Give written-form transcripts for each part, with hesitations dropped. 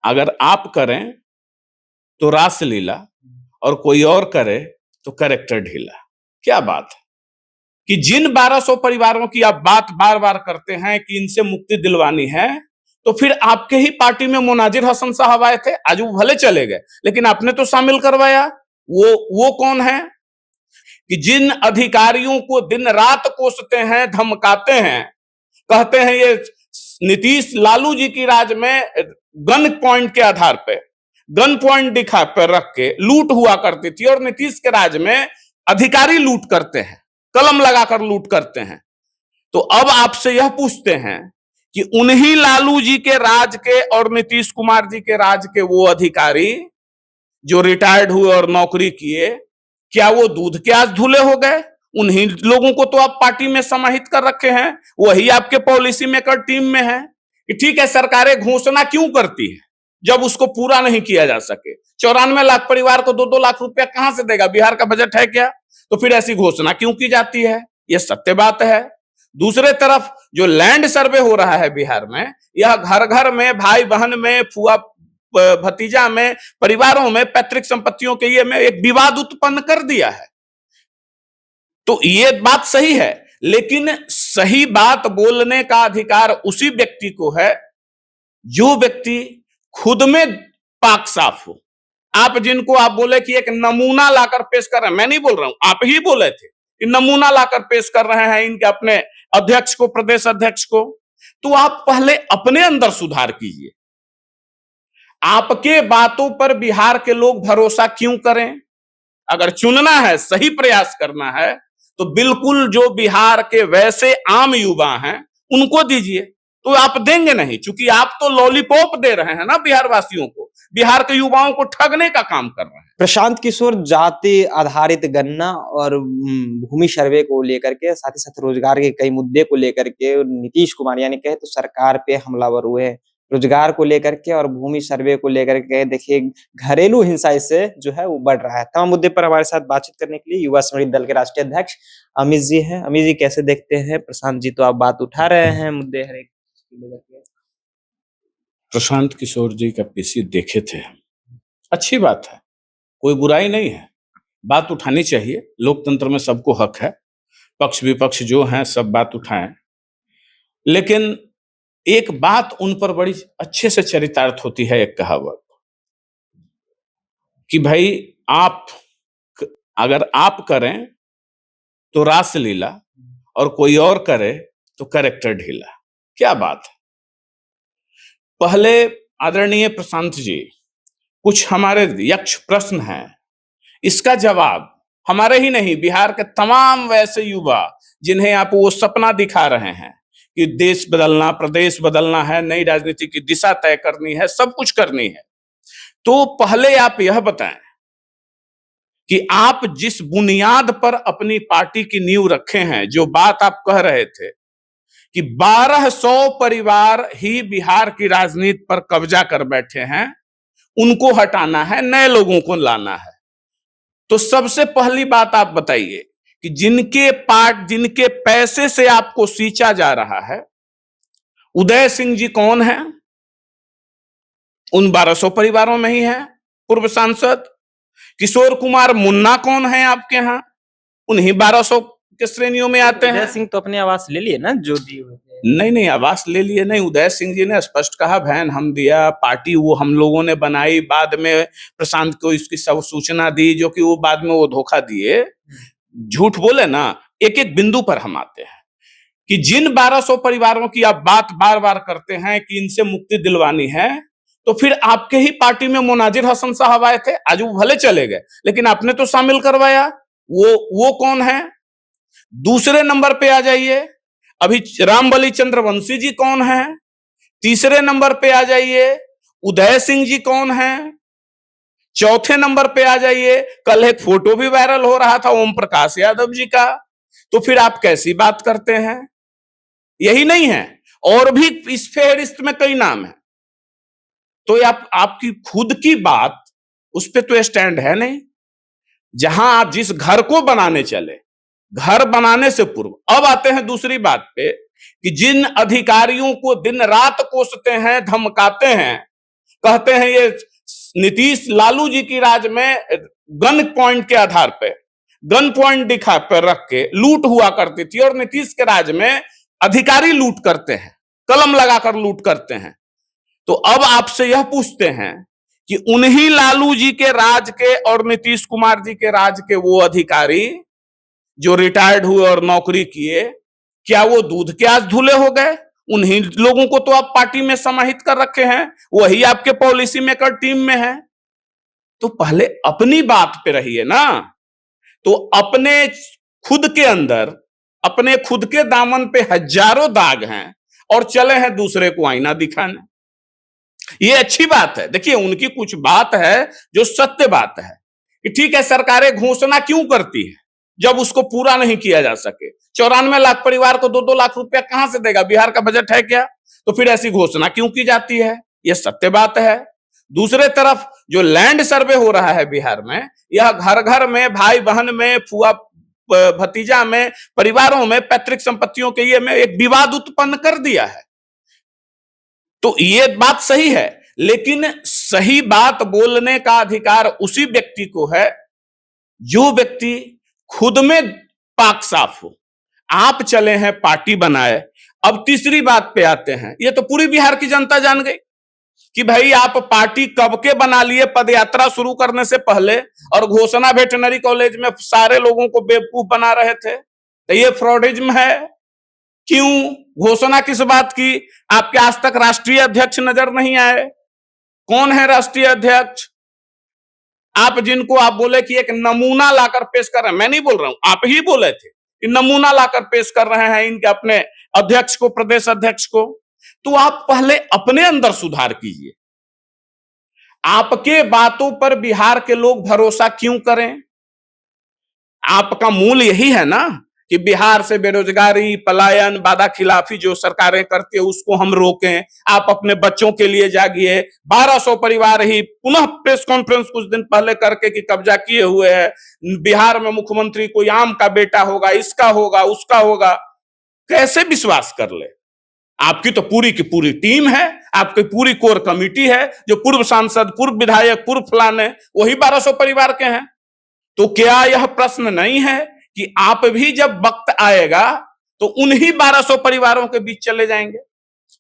अगर आप करें तो रासलीला और कोई और करे तो कैरेक्टर ढीला। क्या बात है कि जिन 1200 परिवारों की आप बात बार बार करते हैं कि इनसे मुक्ति दिलवानी है, तो फिर आपके ही पार्टी में मुनाजिर हसन साहब आए थे, आज वो भले चले गए लेकिन आपने तो शामिल करवाया। वो कौन है कि जिन अधिकारियों को दिन रात कोसते हैं, धमकाते हैं, कहते हैं ये नीतीश लालू जी की राज में गन पॉइंट के आधार पे, गन पॉइंट दिखा पर रख के लूट हुआ करती थी और नीतीश के राज में अधिकारी लूट करते हैं, कलम लगाकर लूट करते हैं। तो अब आपसे यह पूछते हैं कि उन्हीं लालू जी के राज के और नीतीश कुमार जी के राज के वो अधिकारी जो रिटायर्ड हुए और नौकरी किए, क्या वो दूध के आज धुले हो गए? उन्हीं लोगों को तो आप पार्टी में समाहित कर रखे हैं, वही आपके पॉलिसी मेकर टीम में है कि ठीक है सरकारें घोषणा क्यों करती है जब उसको पूरा नहीं किया जा सके। 94 लाख परिवार को 2-2 लाख रुपया कहां से देगा? बिहार का बजट है क्या? तो फिर ऐसी घोषणा क्यों की जाती है? यह सत्य बात है। दूसरे तरफ जो लैंड सर्वे हो रहा है बिहार में, यह घर घर में, भाई बहन में, फुआ भतीजा में, परिवारों में पैतृक संपत्तियों के ये में एक विवाद उत्पन्न कर दिया है। तो ये बात सही है, लेकिन सही बात बोलने का अधिकार उसी व्यक्ति को है जो व्यक्ति खुद में पाक साफ हो। आप जिनको आप बोले कि एक नमूना लाकर पेश कर रहे हैं, मैं नहीं बोल रहा हूं, आप ही बोले थे कि नमूना लाकर पेश कर रहे हैं इनके अपने अध्यक्ष को, प्रदेश अध्यक्ष को, तो आप पहले अपने अंदर सुधार कीजिए। आपके बातों पर बिहार के लोग भरोसा क्यों करें? अगर चुनना है, सही प्रयास करना है, तो बिल्कुल जो बिहार के वैसे आम युवा हैं उनको दीजिए। तो आप देंगे नहीं, क्योंकि आप तो लॉलीपॉप दे रहे हैं ना बिहार वासियों को, बिहार के युवाओं को ठगने का काम कर रहे हैं। प्रशांत किशोर, जाति आधारित गणना और भूमि सर्वे को लेकर के, साथ ही साथ रोजगार के कई मुद्दे को लेकर के नीतीश कुमार यानी कहे तो सरकार पे हमलावर हुए हैं। रोजगार को लेकर के और भूमि सर्वे को लेकर के देखिए घरेलू हिंसा इससे जो है वो बढ़ रहा है। तमाम मुद्दे पर हमारे साथ बातचीत करने के लिए युवा समृद्धि दल के राष्ट्रीय अध्यक्ष अमित जी हैं। अमित जी, कैसे देखते हैं? प्रशांत जी तो आप बात उठा रहे हैं मुद्दे हर एक। प्रशांत किशोर जी का पीसी देखे थे, अच्छी बात है, कोई बुराई नहीं है, बात उठानी चाहिए। लोकतंत्र में सबको हक है, पक्ष विपक्ष जो हैं सब बात उठाएं, लेकिन एक बात उन पर बड़ी अच्छे से चरितार्थ होती है, एक कहावत कि भाई अगर आप करें तो रासलीला और कोई और करे तो कैरेक्टर ढीला। क्या बात है। पहले आदरणीय प्रशांत जी, कुछ हमारे यक्ष प्रश्न हैं, इसका जवाब हमारे ही नहीं, बिहार के तमाम वैसे युवा जिन्हें आप वो सपना दिखा रहे हैं कि देश बदलना, प्रदेश बदलना है, नई राजनीति की दिशा तय करनी है, सब कुछ करनी है, तो पहले आप यह बताएं कि आप जिस बुनियाद पर अपनी पार्टी की नींव रखे हैं, जो बात आप कह रहे थे कि 1200 परिवार ही बिहार की राजनीति पर कब्जा कर बैठे हैं, उनको हटाना है, नए लोगों को लाना है, तो सबसे पहली बात आप बताइए कि जिनके पैसे से आपको सींचा जा रहा है, उदय सिंह जी कौन है? उन 1200 परिवारों में ही है पूर्व सांसद। किशोर कुमार मुन्ना कौन है आपके यहां? उन्हीं 1200 के श्रेणियों में आते हैं। उदय सिंह तो अपने आवास ले लिए ना, जो दी हुई। नहीं, आवास ले लिए नहीं, उदय सिंह जी ने स्पष्ट कहा बहन हम दिया, पार्टी वो हम लोगों ने बनाई, बाद में प्रशांत को इसकी सब सूचना दी, जो कि वो बाद में वो धोखा दिए, झूठ बोले ना। एक एक बिंदु पर हम आते हैं कि जिन 1200 परिवारों की आप बात बार बार करते हैं कि इनसे मुक्ति दिलवानी है, तो फिर आपके ही पार्टी में मुनाजिर हसन साहब आए थे, आज वो भले चले गए लेकिन आपने तो शामिल करवाया। वो कौन है? दूसरे नंबर पे आ जाइए, अभी रामबली चंद्रवंशी जी कौन है? तीसरे नंबर पे आ जाइए, उदय सिंह जी कौन है? चौथे नंबर पे आ जाइए, कल एक फोटो भी वायरल हो रहा था ओम प्रकाश यादव जी का। तो फिर आप कैसी बात करते हैं? यही नहीं है, और भी इस फेहरिस्त में कई नाम है। तो आपकी खुद की बात उस पे तो स्टैंड है नहीं। जहां आप जिस घर को बनाने चले, घर बनाने से पूर्व, अब आते हैं दूसरी बात पे कि जिन अधिकारियों को दिन रात कोसते हैं, धमकाते हैं, कहते हैं ये नीतीश लालू जी की राज में गन पॉइंट के आधार पे, गन पॉइंट दिखा पर रख के लूट हुआ करती थी, और नीतीश के राज में अधिकारी लूट करते हैं, कलम लगाकर लूट करते हैं। तो अब आपसे यह पूछते हैं कि उन्हीं लालू जी के राज के और नीतीश कुमार जी के राज के वो अधिकारी जो रिटायर्ड हुए और नौकरी किए, क्या वो दूध के आज धुले हो गए? उन्हीं लोगों को तो आप पार्टी में समाहित कर रखे हैं, वही आपके पॉलिसी मेकर टीम में है। तो पहले अपनी बात पे रहिए ना। तो अपने खुद के अंदर, अपने खुद के दामन पे हजारों दाग हैं और चले हैं दूसरे को आईना दिखाने। ये अच्छी बात है। देखिए, उनकी कुछ बात है जो सत्य बात है कि ठीक है, सरकारें घोषणा क्यों करती है जब उसको पूरा नहीं किया जा सके। 94 लाख परिवार को 2-2 लाख रुपया कहां से देगा? बिहार का बजट है क्या? तो फिर ऐसी घोषणा क्यों की जाती है? यह सत्य बात है। दूसरे तरफ जो लैंड सर्वे हो रहा है बिहार में, यह घर घर में, भाई बहन में, फुआ भतीजा में, परिवारों में पैतृक संपत्तियों के ये में एक विवाद उत्पन्न कर दिया है। तो ये बात सही है, लेकिन सही बात बोलने का अधिकार उसी व्यक्ति को है जो व्यक्ति खुद में पाक साफ हो। आप चले हैं पार्टी बनाए। अब तीसरी बात पे आते हैं। ये तो पूरी बिहार की जनता जान गई कि भाई आप पार्टी कब के बना लिए पदयात्रा शुरू करने से पहले, और घोषणा वेटरनरी कॉलेज में सारे लोगों को बेवकूफ बना रहे थे। तो ये फ्रॉडिज्म है। क्यों? घोषणा किस बात की? आपके आज तक राष्ट्रीय अध्यक्ष नजर नहीं आए। कौन है राष्ट्रीय अध्यक्ष? आप जिनको आप बोले कि एक नमूना लाकर पेश कर रहे हैं, मैं नहीं बोल रहा हूं, आप ही बोले थे कि नमूना लाकर पेश कर रहे हैं इनके अपने अध्यक्ष को, प्रदेश अध्यक्ष को। तो आप पहले अपने अंदर सुधार कीजिए। आपके बातों पर बिहार के लोग भरोसा क्यों करें? आपका मूल यही है ना कि बिहार से बेरोजगारी, पलायन, वादा खिलाफी जो सरकारें करती है उसको हम रोकें। आप अपने बच्चों के लिए जागिए। 1200 परिवार ही पुनः प्रेस कॉन्फ्रेंस कुछ दिन पहले करके कि कब्जा किए हुए हैं बिहार में, मुख्यमंत्री कोई आम का बेटा होगा, इसका होगा, उसका होगा। कैसे विश्वास कर ले? आपकी तो पूरी की पूरी टीम है, आपकी पूरी कोर कमेटी है, जो पूर्व सांसद, पूर्व विधायक, पूर्व फलाने, वही 1200 परिवार के हैं। तो क्या यह प्रश्न नहीं है कि आप भी जब वक्त आएगा तो उन्हीं 1200 परिवारों के बीच चले जाएंगे,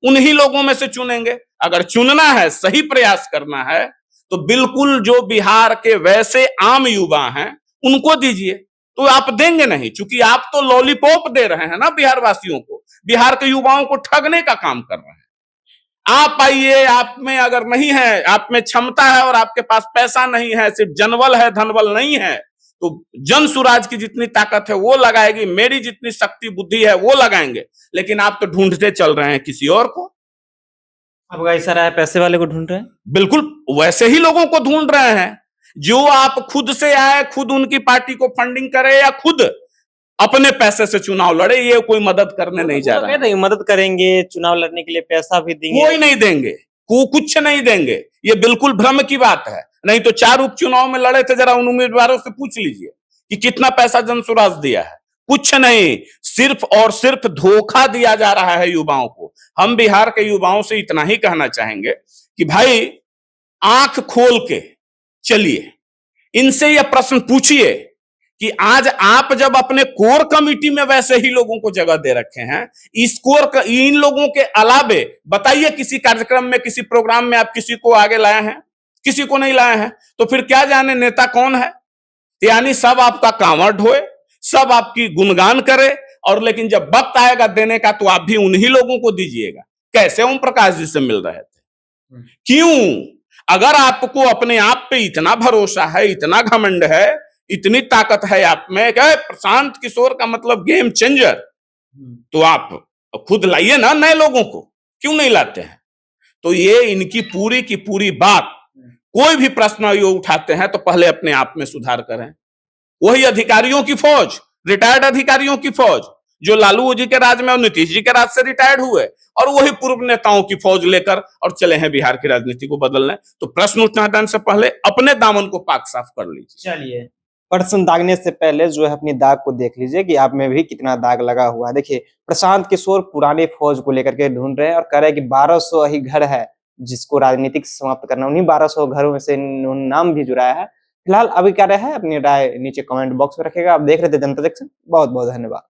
उन्हीं लोगों में से चुनेंगे? अगर चुनना है, सही प्रयास करना है, तो बिल्कुल जो बिहार के वैसे आम युवा हैं उनको दीजिए। तो आप देंगे नहीं, क्योंकि आप तो लॉलीपॉप दे रहे हैं ना बिहार वासियों को, बिहार के युवाओं को ठगने का काम कर रहे हैं। आप आइए, आप में अगर नहीं है, आप में क्षमता है और आपके पास पैसा नहीं है, सिर्फ जनबल है, धनबल नहीं है, तो जन सुराज की जितनी ताकत है वो लगाएगी, मेरी जितनी शक्ति बुद्धि है वो लगाएंगे। लेकिन आप तो ढूंढते चल रहे हैं किसी और को। आपका इशारा है पैसे वाले को ढूंढ रहे हैं? बिल्कुल वैसे ही लोगों को ढूंढ रहे हैं जो आप खुद से आए, खुद उनकी पार्टी को फंडिंग करे या खुद अपने पैसे से चुनाव लड़े। ये कोई मदद करने नहीं जा रहा है। मदद करेंगे, चुनाव लड़ने के लिए पैसा भी देंगे, कोई नहीं देंगे, कुछ नहीं देंगे। ये बिल्कुल भ्रम की बात है। नहीं तो 4 उपचुनाव में लड़े थे, जरा उन उम्मीदवारों से पूछ लीजिए कि कितना पैसा जनसुराज दिया है। कुछ नहीं, सिर्फ और सिर्फ धोखा दिया जा रहा है युवाओं को। हम बिहार के युवाओं से इतना ही कहना चाहेंगे कि भाई आंख खोल के चलिए, इनसे यह प्रश्न पूछिए कि आज आप जब अपने कोर कमेटी में वैसे ही लोगों को जगह दे रखे हैं, इन लोगों के अलावे बताइए किसी कार्यक्रम में, किसी प्रोग्राम में आप किसी को आगे लाए हैं? किसी को नहीं लाए हैं। तो फिर क्या जाने नेता कौन है? यानी सब आपका कांवर ढोए, सब आपकी गुणगान करे, और लेकिन जब वक्त आएगा देने का तो आप भी उन्हीं लोगों को दीजिएगा। कैसे ओम प्रकाश जी से मिल रहे थे? क्यों? अगर आपको अपने आप पे इतना भरोसा है, इतना घमंड है, इतनी ताकत है आप में, क्या प्रशांत किशोर का मतलब गेम चेंजर, तो आप खुद लाइए ना नए लोगों को। क्यों नहीं लाते हैं? तो ये इनकी पूरी की पूरी बात, कोई भी प्रश्न ये उठाते हैं तो पहले अपने आप में सुधार करें। वही अधिकारियों की फौज, रिटायर्ड अधिकारियों की फौज जो लालू जी के राज में और नीतीश जी के राज से रिटायर्ड हुए, और वही पूर्व नेताओं की फौज लेकर और चले हैं बिहार की राजनीति को बदलने। तो प्रश्न उठाने से पहले अपने दामन को पाक साफ कर लीजिए। चलिए, प्रश्न दागने से पहले जो है अपनी दाग को देख लीजिए कि आप में भी कितना दाग लगा हुआ है। देखिए, प्रशांत किशोर पुराने फौज को लेकर के ढूंढ रहे हैं और कह रहे हैं कि 1200 ही घर है जिसको राजनीतिक समाप्त करना, उन्हीं 1200 घरों में से उन्होंने नाम भी जुड़ाया है। फिलहाल अभी क्या राय है, अपनी राय नीचे कमेंट बॉक्स में रखिएगा। आप देख रहे थे जनता जंक्शन। बहुत-बहुत धन्यवाद।